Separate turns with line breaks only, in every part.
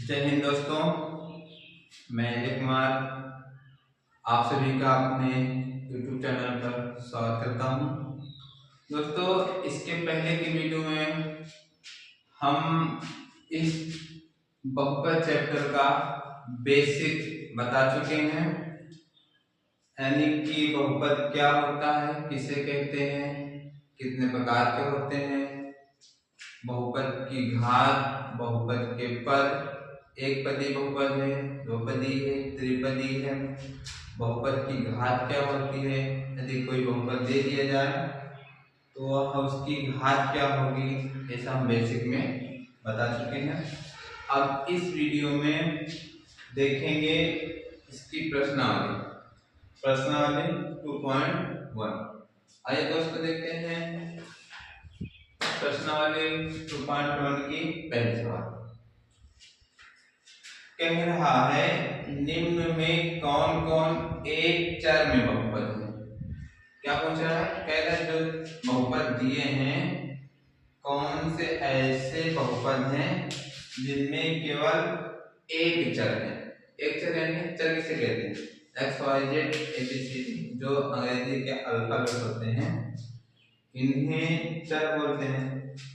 जय हिंद दोस्तों, मैं अजय कुमार आप सभी का अपने YouTube चैनल पर स्वागत करता हूं। दोस्तों, इसके पहले की वीडियो में हम इस बहुपद चैप्टर का बेसिक बता चुके हैं, यानी कि बहुपद क्या होता है, किसे कहते हैं, कितने प्रकार के होते हैं, बहुपद की घात, बहुपद के पद, एक पदी बहुपद है, दो पदी है, त्रिपदी है, बहुपद की घात क्या होती है, यदि कोई बहुपद दे दिया जाए तो उसकी घात क्या होगी, ऐसा हम बेसिक में बता चुके हैं। अब इस वीडियो में देखेंगे इसकी प्रश्नावली 2.1। आइए दोस्तों देखते हैं प्रश्नावली 2.1 की पहली सवाल। कह रहा है निम्न में कौन कौन एक चर में बहुपद है। क्या पूछ रहा है? कह रहा है जो बहुपद दिए हैं कौन से ऐसे बहुपद हैं जिनमें केवल एक चर है। एक चर यानी चर किसे कहते हैं? एक्स वाई जेड ABCD जो अंग्रेजी के अल्फाबेट होते हैं इन्हें चर बोलते हैं।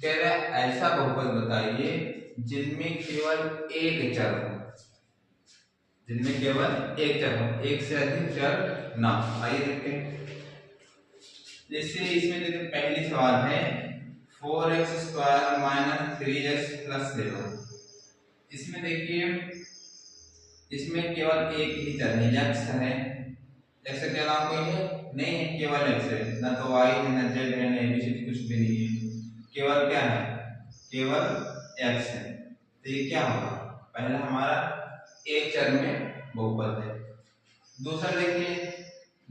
कह रहा है ऐसा बहुपद बताइए जिनमें केवल एक चर हो, जिनमें केवल एक चर हो, एक से अधिक चर ना। आइए देखते हैं। जैसे इसमें देखिए पहली सवाल है 4x² - 3x + 7। इसमें देखिए इसमें केवल एक ही चर है, x है। x के अलावा कोई है नहीं है, केवल x है, ना तो y है, ना z है, ना ABCD कुछ भी नहीं है, केवल क्या है? केवल x है। तो ये क्या होगा? पहला हमारा एक चर में बहुपद है। दूसरा देखिए,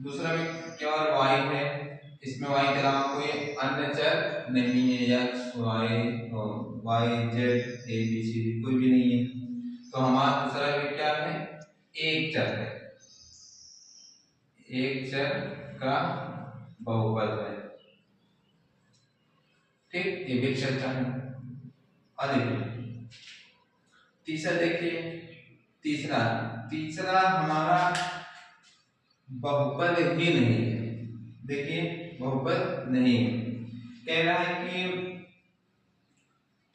दूसरा में केवल y है, इसमें y के अलावा कोई अन्य चर नहीं है, x y z ABCD कोई भी नहीं है। तो हमारा दूसरा भी क्या है? एक चर है, एक चर का बहुपद है। ठीक, ये भी चर्चा है। और देखिए तीसरा, देखिए तीसरा हमारा बहुपद ही नहीं है। देखिए बहुपद नहीं है। कह रहा है कि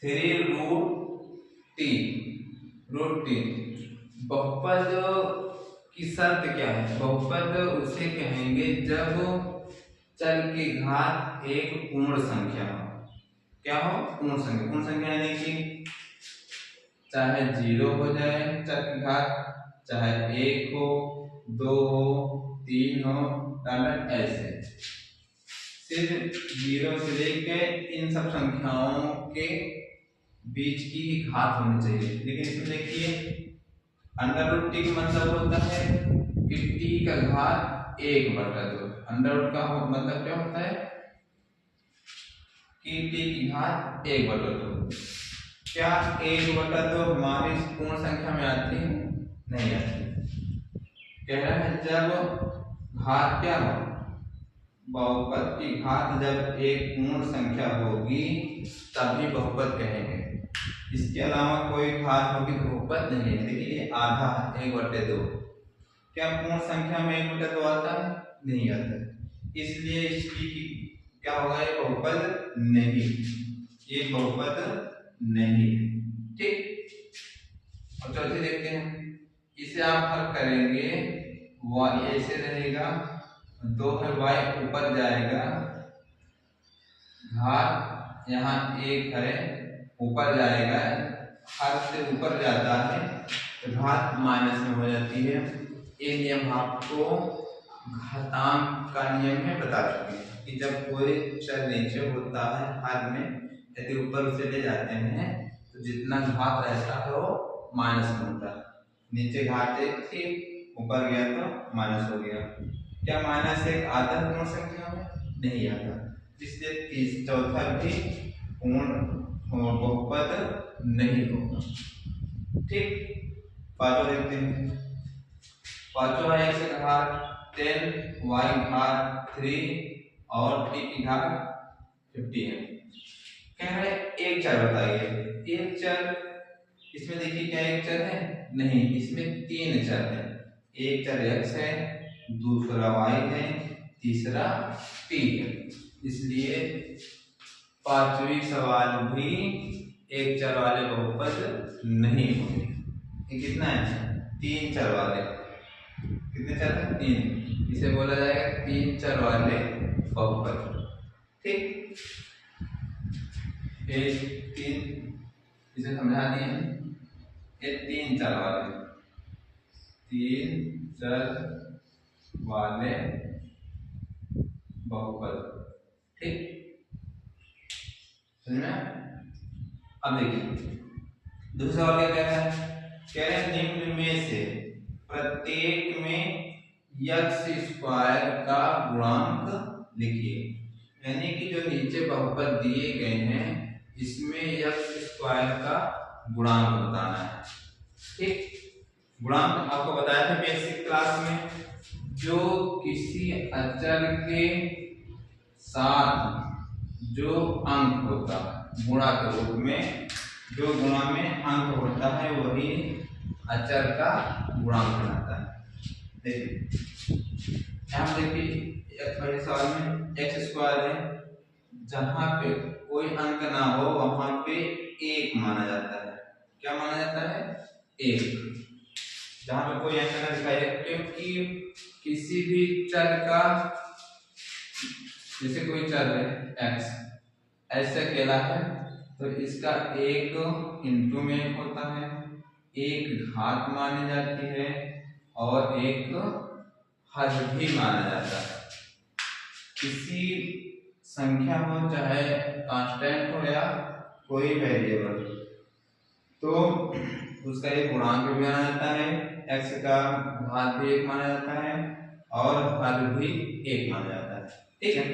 3√t बहुपद की शर्त क्या है? बहुपद उसे कहेंगे जब चर की घात एक पूर्ण संख्या हो। क्या हो? पूर्ण संख्या। पूर्ण संख्या यानी कि चाहे 0 हो जाए चर की घात, चाहे 1 हो, 2 हो, 3 हो, ऐसे सिर्फ 0 से लेकर इन सब संख्याओं के बीच की घात होनी चाहिए। लेकिन इसमें देखिए √t का मतलब होता है कि t का घात 1/2। अंडर का मतलब क्या होता है कि t की घात 1/2। क्या 1/2 हमारी पूर्ण संख्या में आती है? नहीं आती। कह रहा है जब घात क्या हो, बहुपद की घात जब एक पूर्ण संख्या होगी तभी बहुपद कहेंगे। इसके अलावा कोई घात होगी तो बहुपद नहीं है। देखिए ये आधा 1/2, क्या पूर्ण संख्या में 1/2 आता है? नहीं आता। इसलिए इसकी क्या होगा? ये बहुपद नहीं, ये बहुपद नहीं। ठीक, और चौथी देखते हैं। इसे आप हल करेंगे, y ऐसे रहेगा, 2 है y ऊपर जाएगा, घात यहाँ 1 है ऊपर जाएगा, हर से ऊपर जाता है तो घात माइनस में हो जाती है। ये नियम आपको घातांक का नियम में बता चुके हैं कि जब कोई चर नीचे होता है हर में, यदि ऊपर उसे ले जाते हैं तो जितना घात रहता है वो माइनस में होता है। नीचे घात 1 थी, ऊपर गया तो माइनस हो गया। क्या -1 आता है पूर्ण संख्या में? नहीं आता। इसलिए चौथा भी पूर्ण बहुपद नहीं होगा। ठीक, पांचवा देखते हैं। पांचवा है x की घात 10, y की घात 3 और t की घात 50 है। कह रहे एक चर बताइए, एक चर इसमें देखिए क्या एक चर है, नहीं इसमें तीन चर है, एक चर x है, दूसरा y है, तीसरा t है, इसलिए पांचवी सवाल भी एक चर वाले बहुपद नहीं होंगे। ये कितना है, तीन चर वाले, कितने चर है, तीन, इसे बोला जाएगा तीन चर वाले बहुपद। ठीक, एक तीन, इसे समझा दिए, ये तीन चर वाले, तीन चर वाले बहुपद। ठीक, समझ में। अब देखिए दूसरा वाक्य क्या है, कह रहे हैं निम्न में से प्रत्येक में x स्क्वायर का गुणांक लिखिए, यानी कि जो नीचे बहुपद दिए गए हैं इसमें x स्क्वायर का गुणांक बताना है। ठीक, गुणांक आपको बताया था बेसिक क्लास में, जो किसी अचर के साथ जो अंक होता है गुणा के रूप में, जो गुणा में अंक होता है वही अचर का गुणांक बनाता है। देखिए यहाँ देखिए पहले सवाल में एक्स स्क्वायर है, जहाँ पे कोई अंक ना हो वहां पे एक माना जाता है। क्या माना जाता है, एक। जहाँ पे कोई अंक ना दिखाई दे, क्योंकि किसी भी चर का, जैसे कोई चर है एक्स ऐसे अकेला है तो इसका एक इंटू में एक होता है, एक घात मानी जाती है और एक हर भी माना जाता है। किसी संख्या हो चाहे कांस्टेंट हो या कोई वेरिएबल, तो उसका एक गुणांक भी माना जाता है, एक्स का घात भी एक माना जाता है और हर भी एक माना जाता है। ठीक है,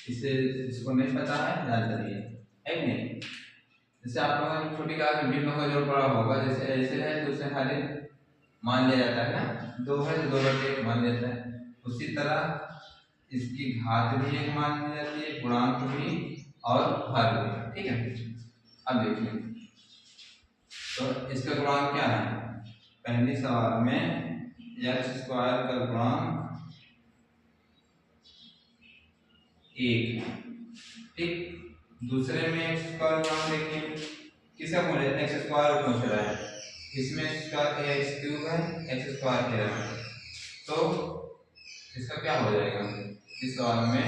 इसे जिसको नहीं पता है याद करिए, है कि नहीं। जैसे आप लोगों ने छोटी क्लास में भिन्नों का जोड़ पढ़ा होगा, जैसे ऐसे है तो उसे हर मान लिया जाता है ना, दो है तो दो बटे एक मान लेता है, उसी तरह इसकी घात भी एक मान ली जाती है, गुणांक भी और हर भी। ठीक है, अब देखिए तो इसका गुणांक क्या है, पहले सवाल में एक्स स्क्वायर का गुणांक एक है। ठीक, दूसरे में एक्स स्क्वायर गुणांक देखिए, किसका पूछ रहा है, एक्स स्क्वायर पूछ रहा है, इसमें स्क्वायर एक्स क्यूब है, एक्स स्क्वायर कह रहा है, तो इसका क्या हो जाएगा, इस सवाल में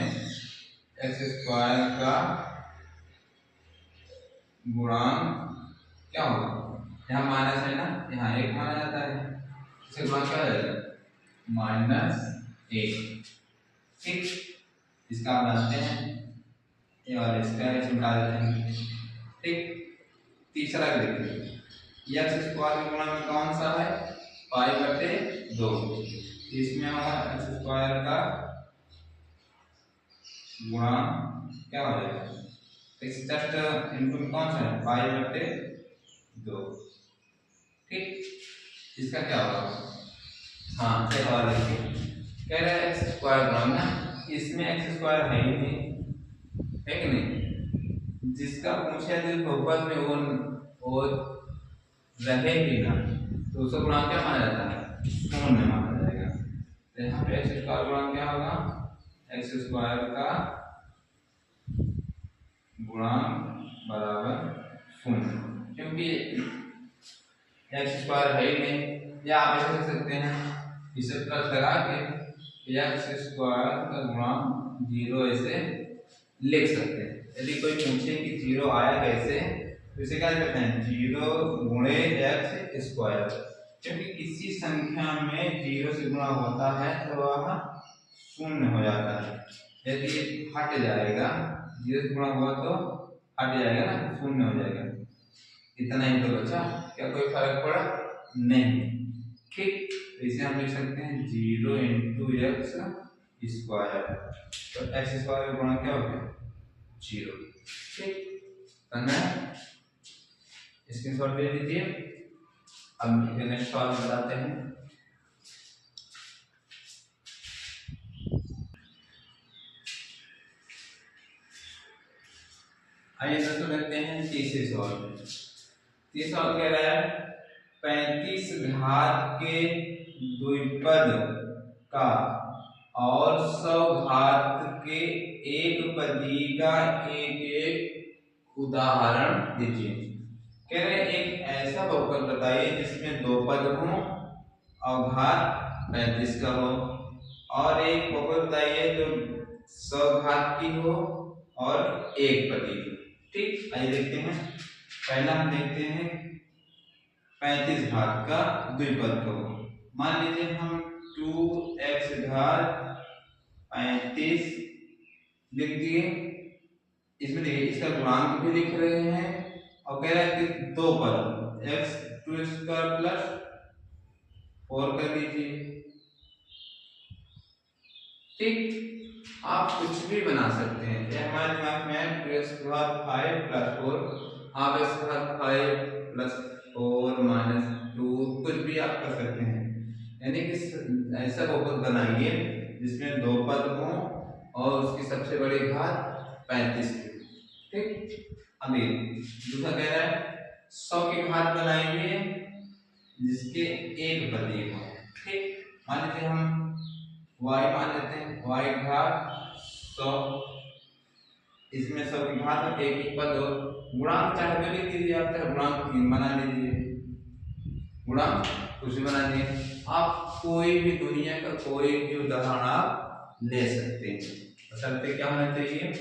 एक्स स्क्वायर का गुणांक क्या होगा, यहाँ माइनस है ना, यहाँ एक माना जाता है, इसका गुणांक क्या हो जाएगा, माइनस एक। ठीक, इसका आप जानते हैं, ये और इसका निकाल देते हैं। ठीक, तीसरा देखिए एक्स स्क्वायर के गुणा में कौन सा है, पाई बटे दो, इसमें होगा एक्स स्क्वायर का गुणा क्या हो जाएगा, एक्स जस्ट इनटू में कौन सा है, पाई बटे दो। ठीक, इसका क्या होगा, हाँ सही सवाल देखिए, कह रहे हैं एक्स स्क्वायर गुणा ना, इसमें एक्स स्क्वायर है ही नहीं, है कि नहीं, जिसका पूछा जिस बहुपद में वो रहे भी ना तो उसका गुणांक क्या माना जाता है, शून्य माना जाएगा। तो यहाँ पे एक्स स्क्वायर गुणांक क्या होगा, एक्स स्क्वायर का गुणांक बराबर शून्य, क्योंकि एक्स स्क्वायर है ही नहीं, या आप ऐसे लिख सकते हैं इसे प्लस लगा के एक्स स्क्वायर का गुणांक जीरो ऐसे लिख सकते हैं। यदि कोई पूछे कि जीरो आया कैसे, तो इसे क्या कहते हैं, जीरो गुणे एक्स स्क्वायर, क्योंकि किसी संख्या में जीरो से गुणा होता है तो वह शून्य हो जाता है, यदि हट जाएगा, जीरो से गुणा हुआ तो हट जाएगा ना, शून्य हो जाएगा। इतना ही तो बचा, क्या कोई फर्क पड़ा, नहीं। ठीक, तो इसे हम लिख सकते हैं जीरो इंटू एक्स स्क्वायर, तो एक्स स्क्वायर का गुणा क्या हो गया, जीरो। ठीक, स्क्रीनशॉट ले लीजिए। अब नेक्स्ट सवाल बताते हैं। आइए दोस्तों देखते हैं तीसरे सवाल। ये सवाल कह रहा है 35 घात के द्विपद का और 100 घात के एक पदी का एक एक उदाहरण दीजिए। कह रहे हैं एक ऐसा बहुपद बताइए जिसमें दो पद हो और घात 35 का हो, और एक बहुपद बताइए जो 100 घात की हो और एक पदी की। ठीक, आइए देखते हैं। पहला हम देखते हैं 35 घात का द्विपद को। मान लीजिए हम 2x घात 35 लिख दिए। इसमें देखिए इसका गुणांक भी लिख रहे हैं और कह रहा है कि दो पद x 2x² प्लस 4 कर दीजिए। ठीक, आप कुछ भी बना सकते हैं। हमारे दिमाग में है 2x घात 5 प्लस 4, आप x घात 5 प्लस 4 माइनस 2 कुछ भी आप कर सकते हैं। यानी कि ऐसा बहुपद बनाइए जिसमें दो पद हो और उसकी सबसे बड़ी घात 35 की। ठीक, अभी दूसरा कह रहा है 100 की घात बनाएंगे जिसके एक पदी हो। ठीक, मान लीजिए हम y मान लेते हैं, y घात 100, इसमें 100 की घात और एक ही पद हो। गुणांक चाहे तो लिख दीजिए, आप चाहे गुणांक 3 बना लीजिए, गुणांक कुछ भी बना दीजिए। आप कोई भी दुनिया का कोई भी उदाहरण आप ले सकते हैं। बशर्ते क्या होना चाहिए,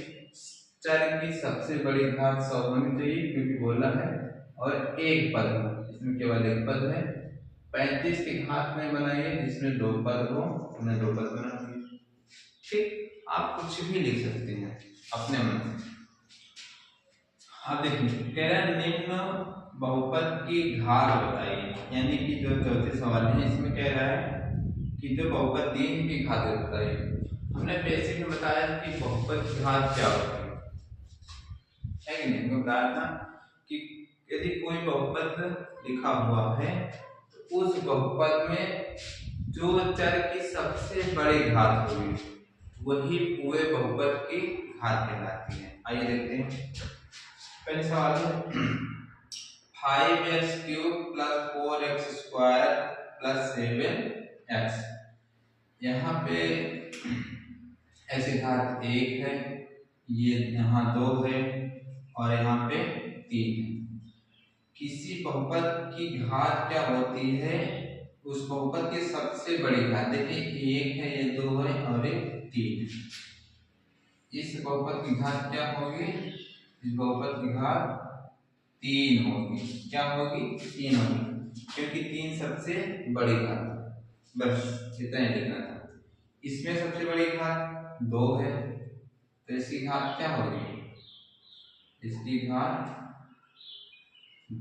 चर की सबसे बड़ी घात 100 होनी चाहिए क्योंकि बोला है, और एक पद हो, इसमें केवल एक पद है। 35 की घात में बनाइए जिसमें दो पद हो, उन्हें दो पद बना दीजिए। ठीक, आप कुछ भी लिख सकते हैं अपने मन से। आप देखिए कह रहा है निम्न बहुपद की घात बताइए, यानी कि जो चौथे सवाल है इसमें कह रहा है कि जो बहुपद दी की घात बताइए। हमने बेसिक में बताया कि बहुपद की घात क्या होती है कि नहीं, हमको बताया था कि यदि कोई बहुपद लिखा हुआ है तो उस बहुपद में जो चर की सबसे बड़ी घात होगी वही पूरे बहुपद की घात कहलाती है। आइए देखते हैं। पहले सवाल है 5x³ plus 4x² plus 7x। यहाँ पे ऐसे घात 1 है, ये यहाँ 2 है और यहाँ पे 3 है। किसी बहुपद की घात क्या होती है, उस बहुपद की सबसे बड़ी घात। देखिए 1 है, ये 2 है और ये 3 है। इस बहुपद की घात क्या होगी, इस बहुपद की घात 3 होगी। क्या होगी, 3 होगी, क्योंकि 3 सबसे बड़ी घात। बस इतना ही लिखना था। इसमें सबसे बड़ी घात 2 है तो इसकी घात क्या होगी, इसकी घात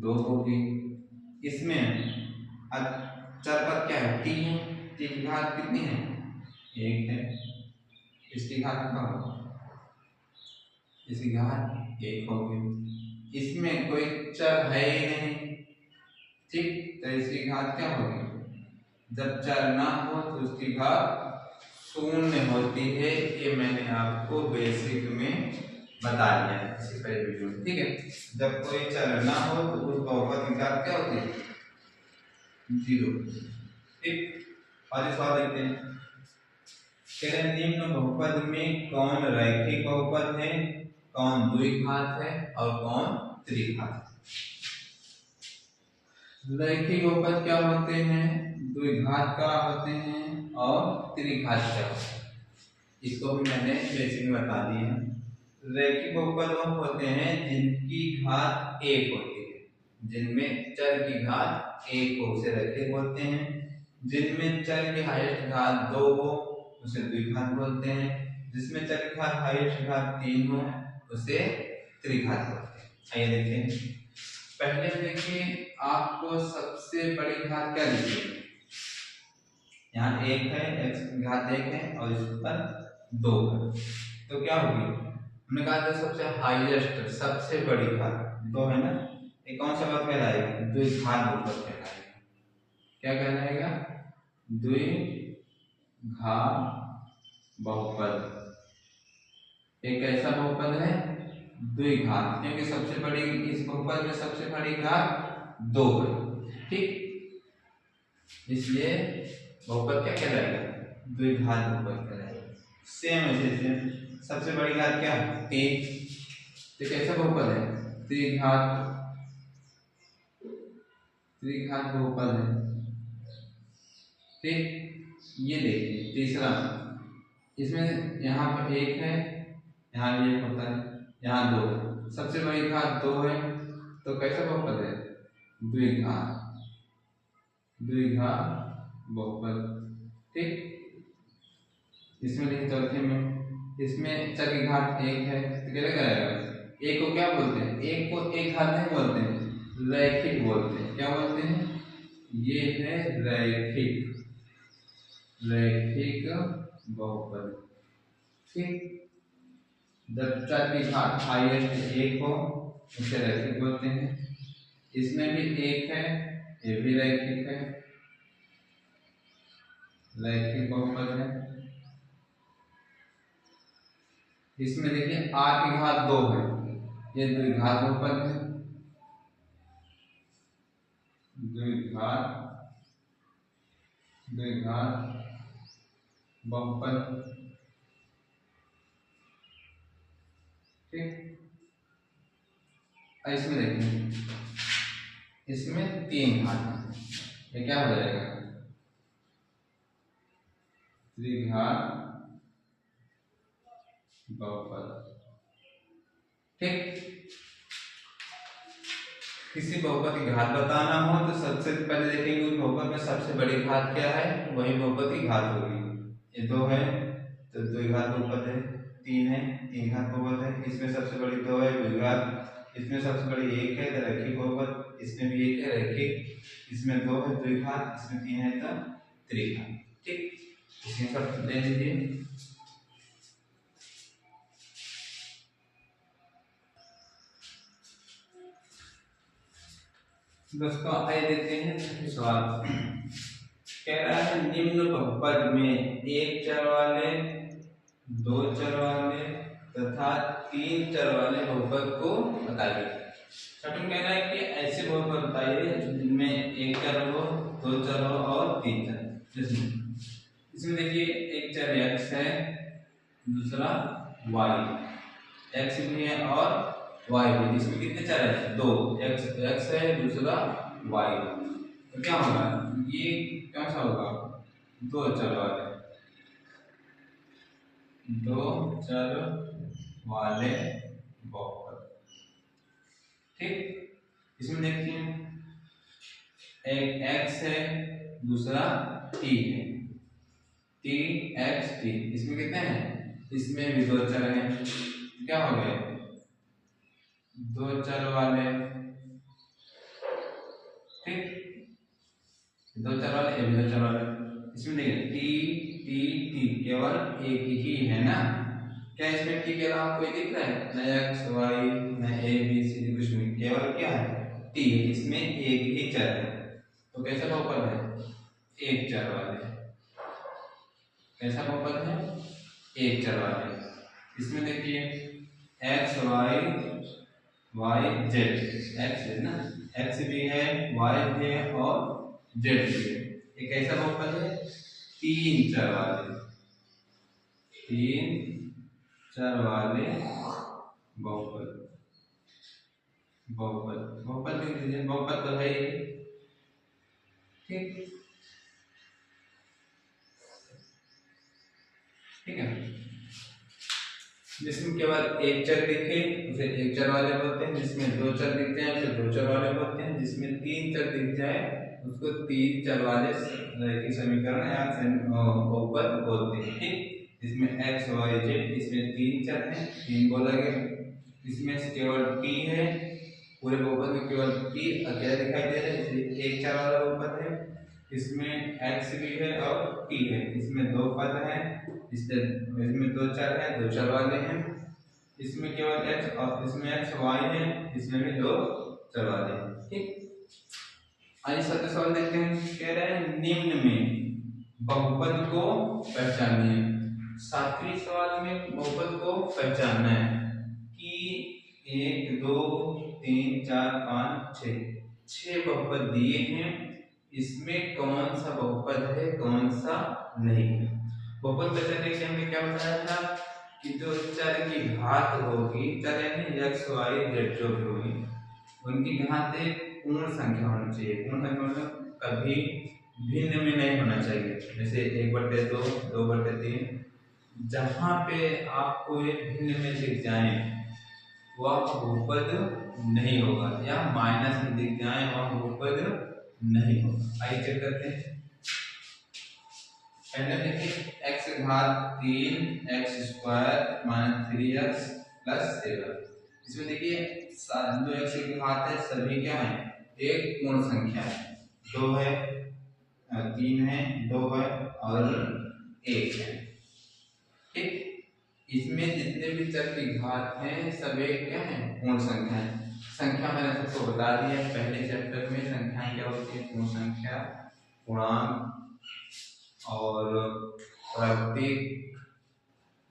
2 होगी। इसमें चर पद क्या है, t है, t की घात कितनी है, 1 है, इसकी घात कितना होगी, इसकी घात 1 होगी। इसमें कोई चर है ही नहीं, ठीक, तो इसकी घात क्या होगी, जब चर ना हो तो उसकी घात 0 होती है। ये मैंने आपको बेसिक में बता दिया है इससे पहले वीडियो में। ठीक है, जब कोई चर ना हो तो उस बहुपद की घात क्या होती है, 0। ठीक, और इस बात देखते हैं। निम्न बहुपद में कौन रैखिक बहुपद है, कौन द्विघात है और कौन त्रिघात है। रैखिक बहुपद क्या होते हैं, द्विघात का होते हैं और त्रिघात का होते हैं। इसको भी मैंने बेसिक में बता दिया है। रैखिक बहुपद वो होते हैं जिनकी घात 1 होती है, जिनमें चर की घात 1 हो उसे रैखिक बोलते हैं। जिनमें चर की हाईएस्ट घात 2 हो उसे द्विघात बोलते हैं। जिसमें चर की घात हाईएस्ट घात 3 हो उसे त्रिघात बोलते हैं। आइए देखते हैं। पहले देखिए आपको सबसे बड़ी घात क्या लिखी है, यहाँ 1 है, x की घात 1 है और इस पर 2 है, तो क्या होगी, हमने कहा था सबसे हाईएस्ट सबसे बड़ी घात 2 है ना, ये कौन सा पद कहलाएगा, द्विघात बहुपद कहलाएगा। क्या कहलाएगा, द्विघात बहुपद। एक ऐसा बहुपद है द्विघात, क्योंकि सबसे बड़ी इस बहुपद में सबसे बड़ी घात 2 है, ठीक। इसलिए बहुपद क्या कहलाएगा, द्विघात बहुपद कहलाएगा। सेम ऐसे सेम सबसे बड़ी घात क्या 3, तो कैसा बहुपद है, त्रिघात बहुपद है, ठीक। ये देखिए तीसरा, इसमें यहाँ पर 1 है, यहाँ भी 1 होता है, यहाँ 2 है, सबसे बड़ी घात 2 है, तो कैसा बहुपद है, द्विघात बहुपद, ठीक। इसमें देखिए चौथे में, इसमें चर की घात 1 है, तो क्या लगाएगा, 1 को क्या बोलते हैं, 1 को एक घात नहीं बोलते हैं, रैखिक बोलते हैं। क्या बोलते हैं, ये है रैखिक बहुपद, ठीक। जब चर की घात हाईएस्ट 1 हो उसे रैखिक बोलते हैं। इसमें भी 1 है, ये भी रैखिक है, रैखिक बहुपद है। इसमें देखिए r की घात 2 है, ये द्विघात बहुपद है, द्विघात बहुपद, ठीक। इसमें देखिए इसमें 3 घात है, ये क्या हो जाएगा, त्रिघात बहुपद, ठीक। किसी बहुपद की घात बताना हो तो सबसे पहले देखेंगे उस बहुपद में सबसे बड़ी घात क्या है, वही बहुपद की घात होगी। ये 2 है तो द्विघात बहुपद है, 3 है तीन घात बहुपद है, इसमें सबसे बड़ी 2 है द्विघात, इसमें सबसे बड़ी 1 है तो रैखिक बहुपद, इसमें भी 1 है रैखिक, इसमें 2 है द्विघात, इसमें 3 है तो त्रिघात, ठीक। इसमें सब ले लीजिए। दोस्तों आइए देखते हैं सवाल, कह रहा है निम्न बहुपद में 1 चर वाले, 2 चर वाले तथा 3 चर वाले बहुपद को बताइए। छठवें कह रहा है कि ऐसे बहुपद बताइए जिनमें 1 चर हो, 2 चर हो और 3 चर। इसमें देखिए एक चर x है, दूसरा y, x भी है और y भी, इसमें कितने चर है, 2, x है दूसरा y, तो क्या होगा, ये कौन सा होगा, 2 चर वाले, 2 चर वाले बहुपद, ठीक। इसमें देखते हैं एक x है दूसरा t है, t x t, इसमें कितने हैं, इसमें भी 2 चर हैं, क्या हो गए, 2 चर वाले, ठीक, 2 चर वाले, ये भी 2 चर वाले। इसमें देखिए टी केवल एक ही है ना, क्या इसमें टी के अलावा कोई दिख रहा है, न एक्स वाई न ए बी सी डी, कुछ नहीं, केवल क्या है टी है, इसमें एक ही चर है, तो कैसा बहुपद है, एक चर वाले, कैसा बहुपद है, एक चर वाले। इसमें देखिए एक्स वाई जेड, एक्स है ना, एक्स भी है, वाई भी है और जेड भी है, एक ऐसा बहुपद है 3 चर वाले, 3 चर वाले बहुपद, बहुपद लिख दीजिए, बहुपद तो है ये, ठीक, ठीक है। जिसमें केवल एक चर दिखे उसे एक चर वाले बोलते हैं, जिसमें 2 चर दिखते हैं उसे 2 चर वाले बोलते हैं, जिसमें 3 चर दिख जाए उसको 3 चर वाले रैखिक समीकरण या बहुपद बोलते हैं, ठीक। इसमें x y z, इसमें 3 चर हैं, 3 बोला गया, इसमें से केवल t है, पूरे बहुपद में केवल t अकेला दिखाई दे रहा है, इसलिए एक चर वाला बहुपद है। इसमें x भी है और t है, इसमें 2 पद हैं, इसमें 2 चर है, 2 चर वाले हैं, इसमें केवल x और इसमें x y है, इसमें भी 2 चर वाले हैं, ठीक। आइए सातवें सवाल देखते हैं, कह रहे हैं निम्न में बहुपद को पहचानिए। 7वें सवाल में बहुपद को पहचानना है कि 1 2 3 4 5 6 6 बहुपद दिए हैं, इसमें कौन सा बहुपद है कौन सा नहीं है। बहुपद पहचानने के लिए हमने क्या बताया था कि जो चर की घात होगी, चर यानी x y z जो भी होगी, उनकी घात एक पूर्ण संख्या होनी चाहिए। पूर्ण संख्या मतलब कभी भिन्न में नहीं होना चाहिए। जैसे 1/2, 2/3, जहाँ पे आपको ये भिन्न में दिख जाए वह बहुपद नहीं होगा, या माइनस में दिख जाए वह बहुपद नहीं होगा। आइए चेक करते हैं। पहले देखिए x घात 3 x² - 3x + 7। इसमें देखिए जो x की घात है सभी क्या है, एक पूर्ण संख्या है। 2 है, 3 है, 2 है और 1 है। ठीक, इसमें जितने भी चर की घात हैं सब एक क्या है, पूर्ण संख्या है। संख्या मैंने सबको बता दिया है पहले चैप्टर में, संख्याएं क्या होती है, पूर्ण संख्या, पूर्णांक और प्रतीक,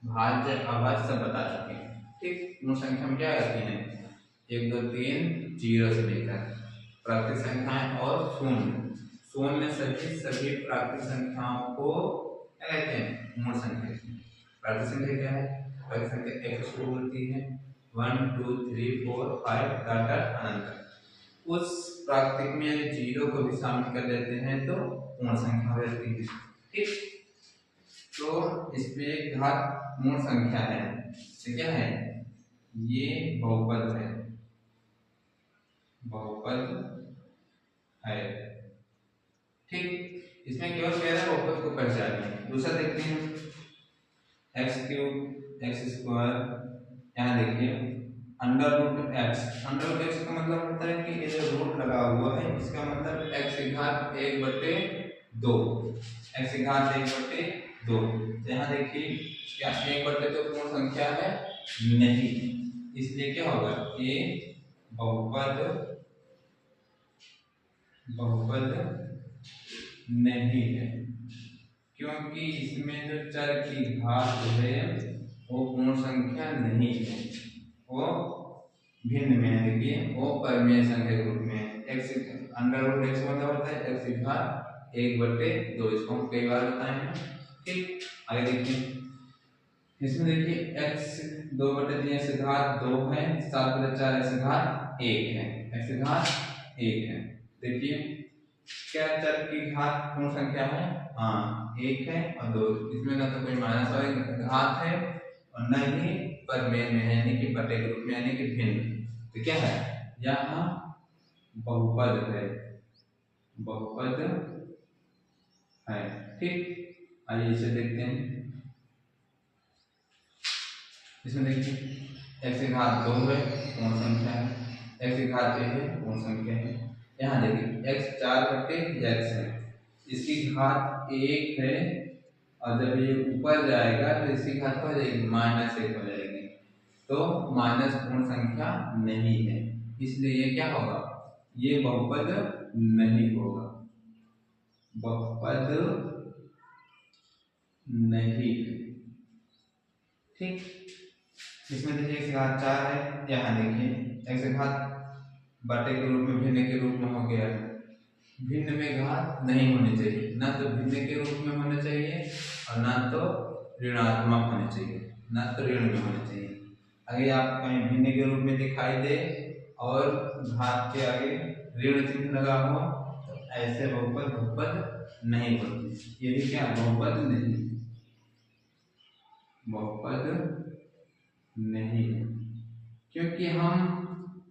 भाज्य, अभाज्य सब बता चुके हैं। ठीक, पूर्ण संख्या में क्या आती है, 1 2 3 0 से लेकर प्राकृतिक संख्याएं और शून्य। शून्य सभी प्राकृतिक संख्याओं को क्या कहते हैं, पूर्ण संख्या। प्राकृतिक संख्या क्या है, प्राकृतिक संख्या एक शुरू होती है 1 2 3 4 5 डाटा अनंत। उस प्राकृतिक में 0 को भी शामिल कर लेते हैं तो पूर्ण संख्या हो जाती है। ठीक, तो इसमें एक घात पूर्ण संख्या है, तो क्या है, ये बहुपद है, बहुपद है। ठीक, इसमें केवल कह रहा है बहुपद को पहचानिए। दूसरा देखते हैं x³ x², यहाँ देखिए √x। √x का मतलब होता है कि ये जो रूट लगा हुआ है इसका मतलब x की घात 1/2, x की घात 1/2। तो यहाँ देखिए क्या 1/2 पूर्ण संख्या है नहीं, इसलिए क्या होगा, ये बहुपद नहीं है, क्योंकि इसमें जो चर की घात है वो पूर्ण संख्या नहीं है, वो भिन्न में है। देखिए वो परिमेय संख्या के रूप में है। x √x मतलब होता है x की घात 1/2, इसको हम कई बार बताए हैं। ठीक, आगे देखिए इसमें देखिए x 2/3 x की घात 2 है, 7/4 x की घात 1 है, x की घात 1 है। देखिए क्या चर की घात पूर्ण संख्या है, हाँ 1 है और 2, इसमें ना तो कोई माइनस वाली घात है और न ही परिमेय में है, यानी कि बटे के रूप में, यानी कि भिन्न। तो क्या है, यहाँ बहुपद है, बहुपद है। ठीक, आइए इसे देखते हैं। इसमें देखिए x की घात 2 है, पूर्ण संख्या है, x की घात 1 है, पूर्ण संख्या है। यहाँ देखिए x 4/x है, इसकी घात 1 है और जब ये ऊपर जाएगा तो इसकी घात हो जाएगी -1 हो जाएगी, तो माइनस पूर्ण संख्या नहीं है, इसलिए ये क्या होगा, ये बहुपद नहीं होगा, बहुपद नहीं है। ठीक, इसमें देखिए x घात 4 है, यहाँ देखिए x घात बटे के रूप में, भिन्न के रूप में हो गया। भिन्न में घात नहीं होनी चाहिए, ना तो भिन्न के रूप में होना चाहिए और ना तो ऋणात्मक होने चाहिए, ना तो ऋण में होना चाहिए। अगर आप कहीं भिन्न के रूप में दिखाई दे और घात के आगे ऋण चिन्ह लगा हुआ तो ऐसे बहुपद नहीं होती, ये भी क्या बहुपद नहीं, बहुपद नहीं है। क्योंकि हम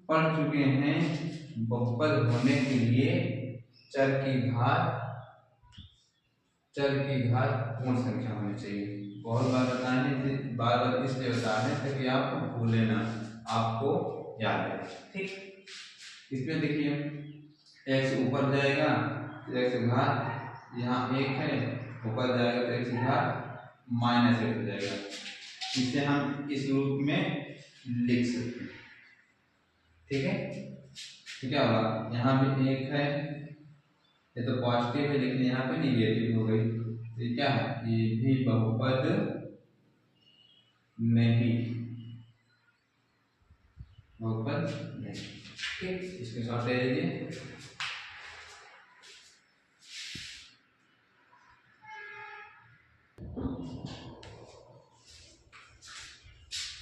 पढ़ चुके हैं बहुपद होने के लिए चर की घात पूर्ण संख्या होनी चाहिए। बहुत बार बताने थे, बार बार इसलिए बता रहे थे कि आप भूले ना, आपको याद है। ठीक, इसमें देखिए x ऊपर जाएगा तो x घात यहाँ 1 है, ऊपर जाएगा तो x घात -1 हो जाएगा। इसे हम इस रूप में लिख सकते हैं। ठीक है, तो क्या होगा, यहाँ भी 1 है, ये तो पॉजिटिव है लेकिन यहाँ पे निगेटिव हो गई, तो क्या है, ये भी बहुपद नहीं बहुपद नहीं। ठीक, इसके साथ ले लीजिए।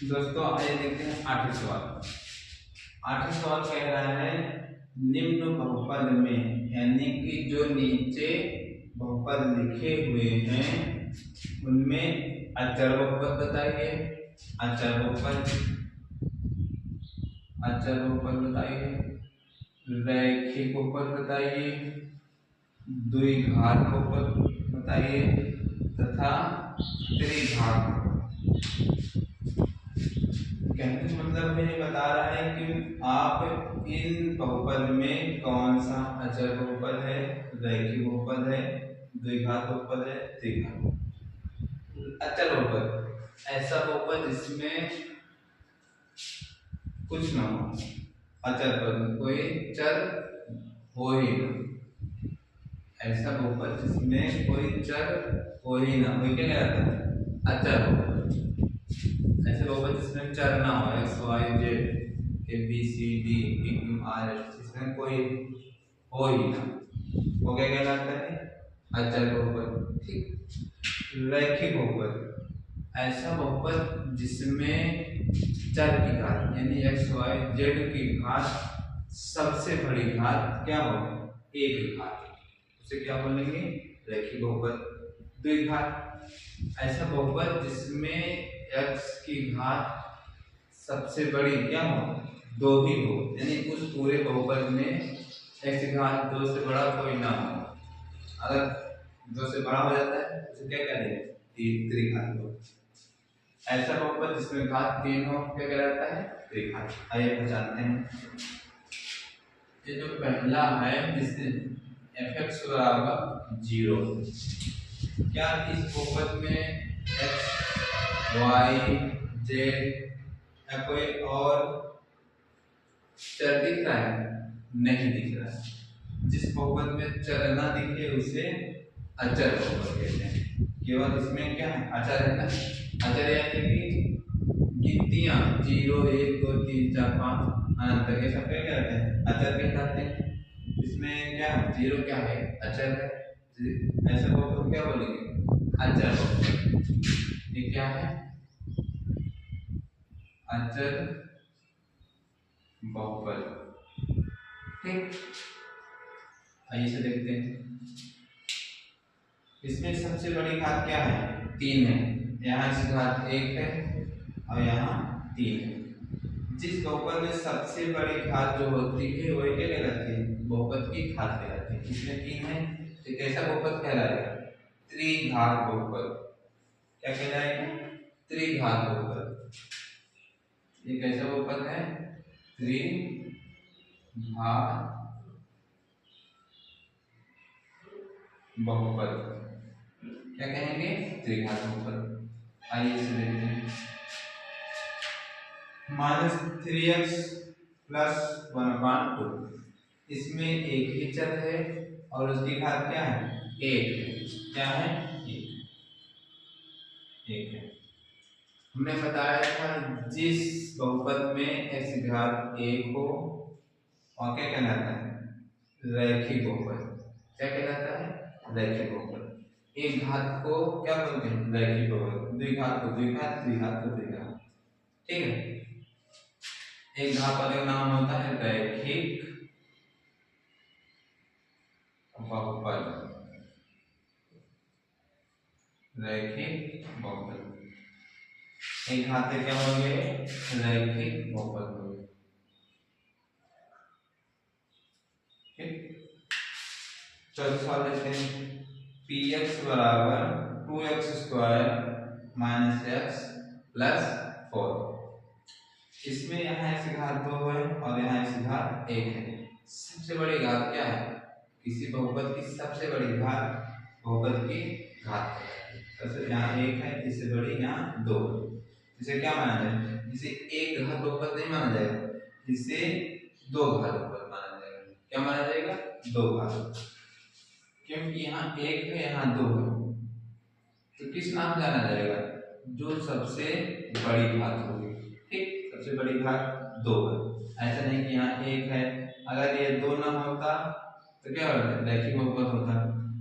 दोस्तों आइए देखते हैं आठवीं सवाल। आठवीं सवाल कह रहा है निम्न बहुपद में, यानी कि जो नीचे बहुपद लिखे हुए हैं उनमें अचर बहुपद बताइए। अचर बहुपद बताइए, रैखिक बहुपद बताइए, द्विघात बहुपद बताइए तथा त्रिघात। कहने का मतलब है, ये बता रहा है कि आप इन बहुपद में कौन सा अचर बहुपद है, रैखिक बहुपद है, द्विघात बहुपद है, त्रिघात। अचर बहुपद ऐसा बहुपद जिसमें कुछ ना हो, अचर पद कोई चर हो ही ना, ऐसा बहुपद जिसमें कोई चर हो ही ना, वही क्या कहलाता है? अचर बहुपद। ऐसे बहुपद जिसमें चर ना हो, X Y Z A B C D E Q R S, जिसमें कोई हो ही ना, वो क्या कहलाता है? अचर बहुपद। ठीक। रैखिक बहुपद ऐसा बहुपद जिसमें चर की घात यानी एक्स वाई जेड की घात सबसे बड़ी घात क्या हो? एक घात, उसे क्या बोलेंगे? रैखिक बहुपद। द्विघात ऐसा बहुपद जिसमें x की घात सबसे बड़ी क्या हो? दो ही हो, यानी उस पूरे बहुपद में x की घात दो से बड़ा कोई ना हो। अगर दो से बड़ा हो जाता है उसे क्या कहेंगे? त्रिघात हो। ऐसा बहुपद जिसमें घात तीन हो क्या कहलाता है? त्रिघात। आइए पहचानते हैं। ये जो पहला है जिसमें fx बराबर 0, क्या इस बहुपद में x y z या कोई और चर दिख रहा है? नहीं दिख रहा है। जिस बहुपद में चर ना दिखे उसे अचर बहुपद कहते हैं। केवल इसमें क्या है? अचर है ना। अचर यानी कि गिनतियां 0 1 2 3 4 5 अनंत तक, ये सब क्या कहते हैं? अचर कहलाते हैं। इसमें क्या 0 क्या है? अचर है। ऐसा बहुपद क्या बोलेंगे? अचर बहुपद। ये क्या है? अचर बहुपद। ठीक, आइए से देखते हैं। इसमें सबसे बड़ी घात क्या है? 3 है। यहाँ इसकी घात 1 है और यहाँ 3 है। जिस बहुपद में सबसे बड़ी घात जो होती है वही क्या कहलाती है? बहुपद की घात कहलाती है। इसमें 3 है तो कैसा बहुपद कहलाएगा? त्रिघात बहुपद। क्या कहलाएगा? त्रिघात बहुपद। ये कैसा बहुपद है? त्रिघात बहुपद। क्या कहेंगे? त्रिघात बहुपद। आइए इसे देखते हैं। -3x + 1/2, इसमें एक ही चर है और उसकी घात क्या है? 1 है। क्या है? 1 है। हमने बताया था जिस बहुपद में x की घात 1 हो और क्या कहलाता है? रैखिक बहुपद। क्या कहलाता है? रैखिक बहुपद। एक घात को क्या बोलते हैं? रैखिक बहुपद। द्विघात को द्विघात, त्रिघात को त्रिघात। ठीक है। एक घात वाले का नाम होता है रैखिक बहुपद। रैखिक बहुपद। एक घात क्या हो गए? रैखिक बहुपद हो गए। ठीक, चौथा सवाल देखते हैं। px बराबर 2x² - x + 4, इसमें यहाँ x घात 2 है और यहाँ x घात 1 है। सबसे बड़ी घात क्या है? किसी बहुपद की सबसे बड़ी घात बहुपद की घात है। सबसे यहाँ 1 है, इससे बड़ी यहाँ 2 है। इसे क्या माना जाए? इसे एक घात बहुपद नहीं माना जाएगा, इसे 2 घात बहुपद माना जाएगा। क्या माना जाएगा? 2 घात, क्योंकि यहाँ 1 है यहाँ 2 है। तो किस नाम जाना जाएगा? जो सबसे बड़ी घात होगी। ठीक, सबसे बड़ी घात 2 है। ऐसा नहीं कि यहाँ 1 है, अगर ये 2 ना होता तो क्या होता, रैखिक बहुपद होता,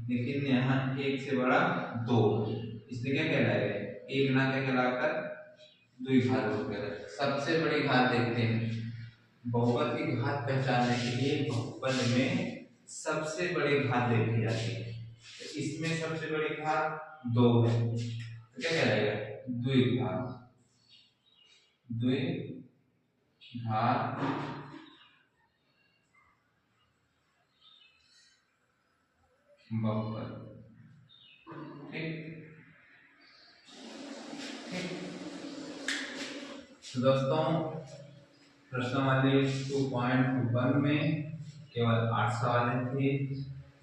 लेकिन यहाँ 1 से बड़ा 2 है, इसलिए क्या कहलाएगा, एक ना क्या कहलाकर द्विघात बहुपद कहलाएगा। सबसे बड़ी घात देखते हैं, बहुपद की घात पहचानने के लिए बहुपद में सबसे बड़ी घात देखी जाती है, तो इसमें सबसे बड़ी घात 2 है, तो क्या कहलाएगा, द्विघात बहुपद। ठीक, तो दोस्तों प्रश्नावली 2.1 में केवल 8 सवाल थे,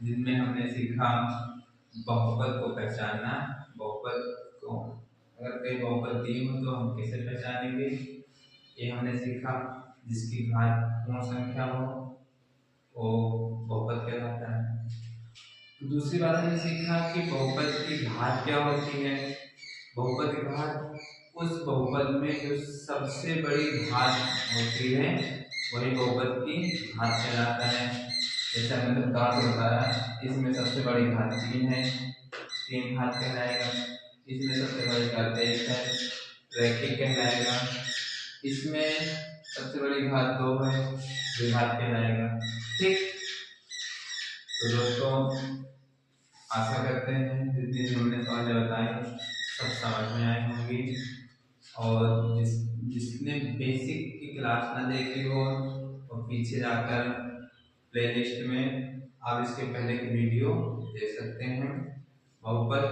जिनमें हमने सीखा बहुपद को पहचानना, बहुपद को अगर कोई बहुपद दी हो तो हम कैसे पहचानेंगे, ये हमने सीखा। जिसकी घात पूर्ण संख्या हो वो बहुपद कहलाता है। तो दूसरी बात हमने सीखा कि बहुपद की घात क्या होती है। बहुपद की घात उस बहुपद में जो सबसे बड़ी घात होती है वही बहुपद की घात कहलाता है। जैसे हमने घात बताया, इसमें सबसे बड़ी घात 3 है, 3 घात कहलाएगा। इसमें सबसे बड़ी घात 1 है, रैखिक कहलाएगा। इसमें सबसे बड़ी घात 2 है, द्विघात कहलाएगा। ठीक, तो दोस्तों आशा करते हैं जितनी हमने सवाल बताए सब समझ में आए होंगे, और जिसने बेसिक की क्लास ना देखी हो और पीछे जाकर प्लेलिस्ट में आप इसके पहले की वीडियो देख सकते हैं बहुपद,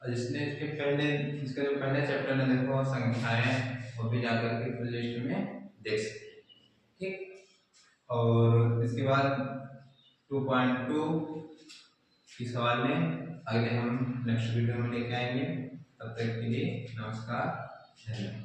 और जिसने इसके पहले इसका जो पहले चैप्टर में देखो संख्याएं, वो भी जाकर के प्लेलिस्ट में देख सकते हैं। ठीक, और इसके बाद 2.2 की सवाल में अगले हम नेक्स्ट वीडियो में लेके आएंगे। तब तक के लिए नमस्कार, धन्यवाद।